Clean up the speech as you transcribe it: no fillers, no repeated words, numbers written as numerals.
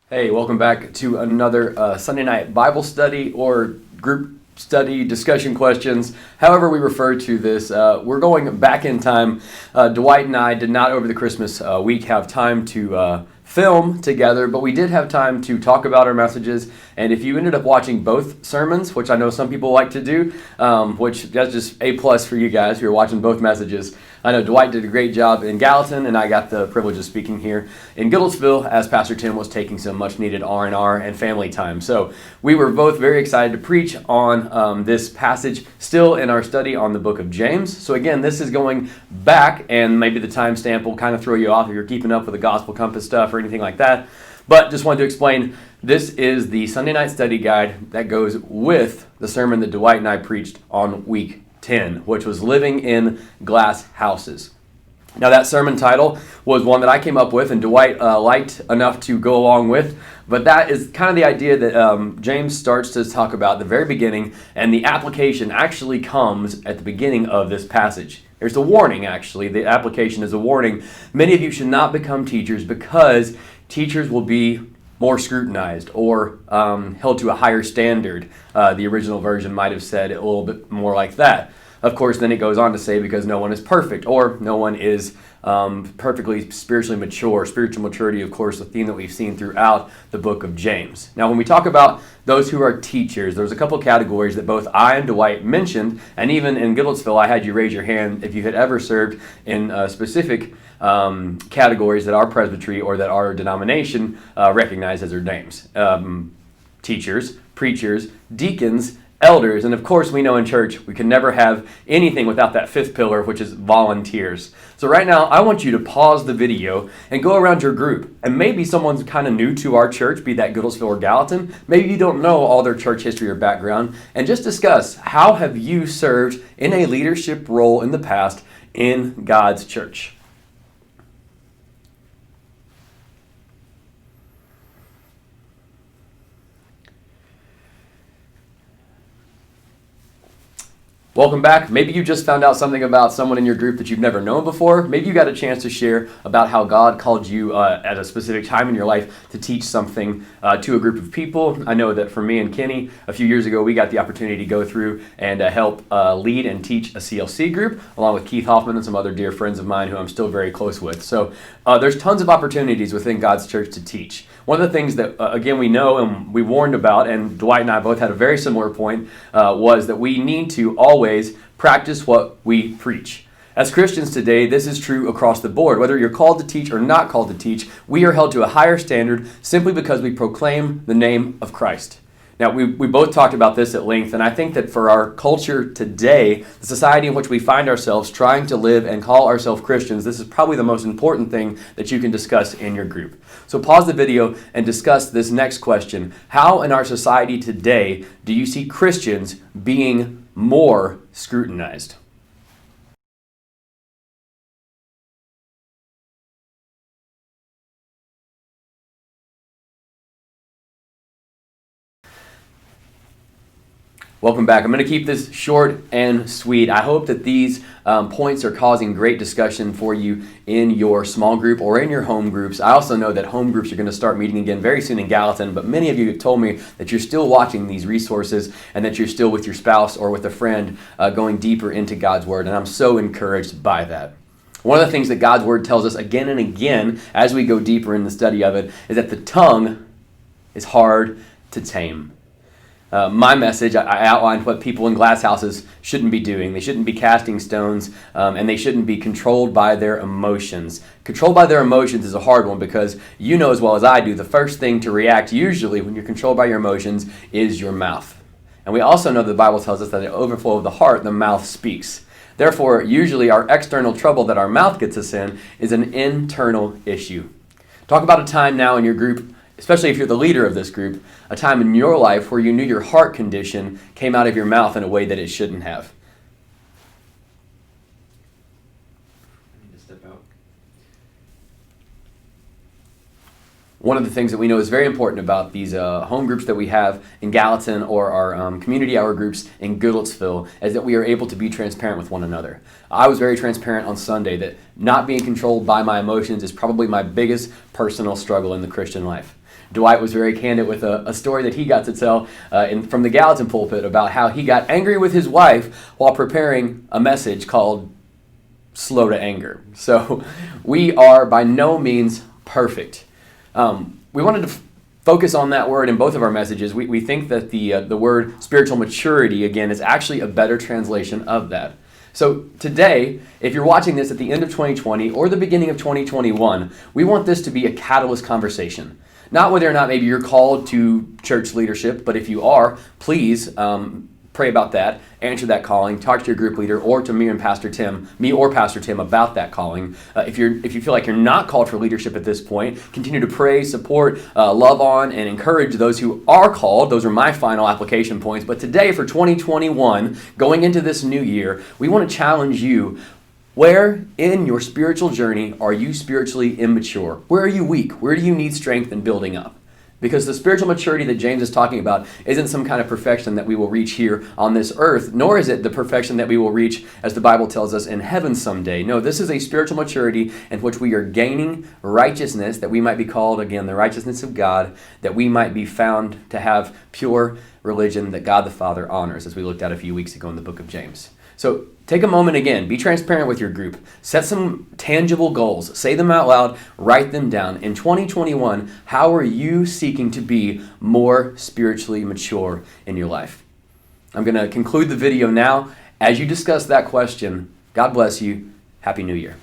Hey, welcome back to another Sunday night Bible study or group study discussion questions, however we refer to this. We're going back in time. Dwight and I did not over the Christmas week have time to film together, but we did have time to talk about our messages. And if you ended up watching both sermons, which I know some people like to do, which that's just A+ for you guys who are watching both messages. I know Dwight did a great job in Gallatin, and I got the privilege of speaking here in Goodlettsville as Pastor Tim was taking some much-needed R&R and family time. So we were both very excited to preach on this passage, still in our study on the book of James. So again, this is going back, and maybe the timestamp will kind of throw you off if you're keeping up with the Gospel Compass stuff or anything like that. But just wanted to explain, this is the Sunday night study guide that goes with the sermon that Dwight and I preached on week 10, which was living in glass houses. Now that sermon title was one that I came up with and Dwight liked enough to go along with, but that is kind of the idea that James starts to talk about at the very beginning, and the application actually comes at the beginning of this passage. There's a warning, actually. The application is a warning. Many of you should not become teachers because teachers will be more scrutinized or held to a higher standard. The original version might have said it a little bit more like that. Of course, then it goes on to say because no one is perfect or no one is perfectly spiritually mature. Spiritual maturity, of course, a theme that we've seen throughout the book of James. Now, when we talk about those who are teachers, there's a couple categories that both I and Dwight mentioned, and even in Goodlettsville, I had you raise your hand if you had ever served in specific categories that our presbytery or that our denomination recognized as their names. Teachers, preachers, deacons, elders, and of course we know in church we can never have anything without that fifth pillar, which is volunteers. So right now I want you to pause the video and go around your group, and maybe someone's kind of new to our church, be that Goodlettsville or Gallatin. Maybe you don't know all their church history or background, and just discuss how have you served in a leadership role in the past in God's church. Welcome back. Maybe you just found out something about someone in your group that you've never known before. Maybe you got a chance to share about how God called you at a specific time in your life to teach something to a group of people. I know that for me and Kenny, a few years ago, we got the opportunity to go through and help lead and teach a CLC group, along with Keith Hoffman and some other dear friends of mine who I'm still very close with. So there's tons of opportunities within God's church to teach. One of the things that, again, we know and we warned about, and Dwight and I both had a very similar point, was that we need to always practice what we preach. As Christians today, this is true across the board. Whether you're called to teach or not called to teach, we are held to a higher standard simply because we proclaim the name of Christ. Now, we both talked about this at length, and I think that for our culture today, the society in which we find ourselves trying to live and call ourselves Christians, this is probably the most important thing that you can discuss in your group. So pause the video and discuss this next question. How in our society today do you see Christians being more scrutinized? Welcome back. I'm going to keep this short and sweet. I hope that these points are causing great discussion for you in your small group or in your home groups. I also know that home groups are going to start meeting again very soon in Gallatin, but many of you have told me that you're still watching these resources and that you're still with your spouse or with a friend going deeper into God's Word, and I'm so encouraged by that. One of the things that God's Word tells us again and again as we go deeper in the study of it is that the tongue is hard to tame. My message, I outlined what people in glass houses shouldn't be doing. They shouldn't be casting stones, and they shouldn't be controlled by their emotions. Controlled by their emotions is a hard one because you know as well as I do, the first thing to react usually when you're controlled by your emotions is your mouth. And we also know the Bible tells us that the overflow of the heart, the mouth speaks. Therefore, usually our external trouble that our mouth gets us in is an internal issue. Talk about a time now in your group, especially if you're the leader of this group, a time in your life where you knew your heart condition came out of your mouth in a way that it shouldn't have. I need to step out. One of the things that we know is very important about these home groups that we have in Gallatin or our community hour groups in Goodlettsville is that we are able to be transparent with one another. I was very transparent on Sunday that not being controlled by my emotions is probably my biggest personal struggle in the Christian life. Dwight was very candid with a story that he got to tell from the Gallatin pulpit about how he got angry with his wife while preparing a message called Slow to Anger. So we are by no means perfect. We wanted to focus on that word in both of our messages. We think that the word spiritual maturity, again, is actually a better translation of that. So today, if you're watching this at the end of 2020 or the beginning of 2021, we want this to be a catalyst conversation. Not whether or not maybe you're called to church leadership, but if you are, please pray about that, answer that calling, talk to your group leader or to me or Pastor Tim about that calling. If you feel like you're not called for leadership at this point, continue to pray, support, love on, and encourage those who are called. Those are my final application points. But today for 2021, going into this new year, we want to challenge you. Where in your spiritual journey are you spiritually immature? Where are you weak? Where do you need strength in building up? Because the spiritual maturity that James is talking about isn't some kind of perfection that we will reach here on this earth, nor is it the perfection that we will reach, as the Bible tells us, in heaven someday. No, this is a spiritual maturity in which we are gaining righteousness, that we might be called, again, the righteousness of God, that we might be found to have pure religion that God the Father honors, as we looked at a few weeks ago in the book of James. So take a moment again, be transparent with your group, set some tangible goals, say them out loud, write them down. In 2021, how are you seeking to be more spiritually mature in your life? I'm going to conclude the video now. As you discuss that question, God bless you. Happy New Year.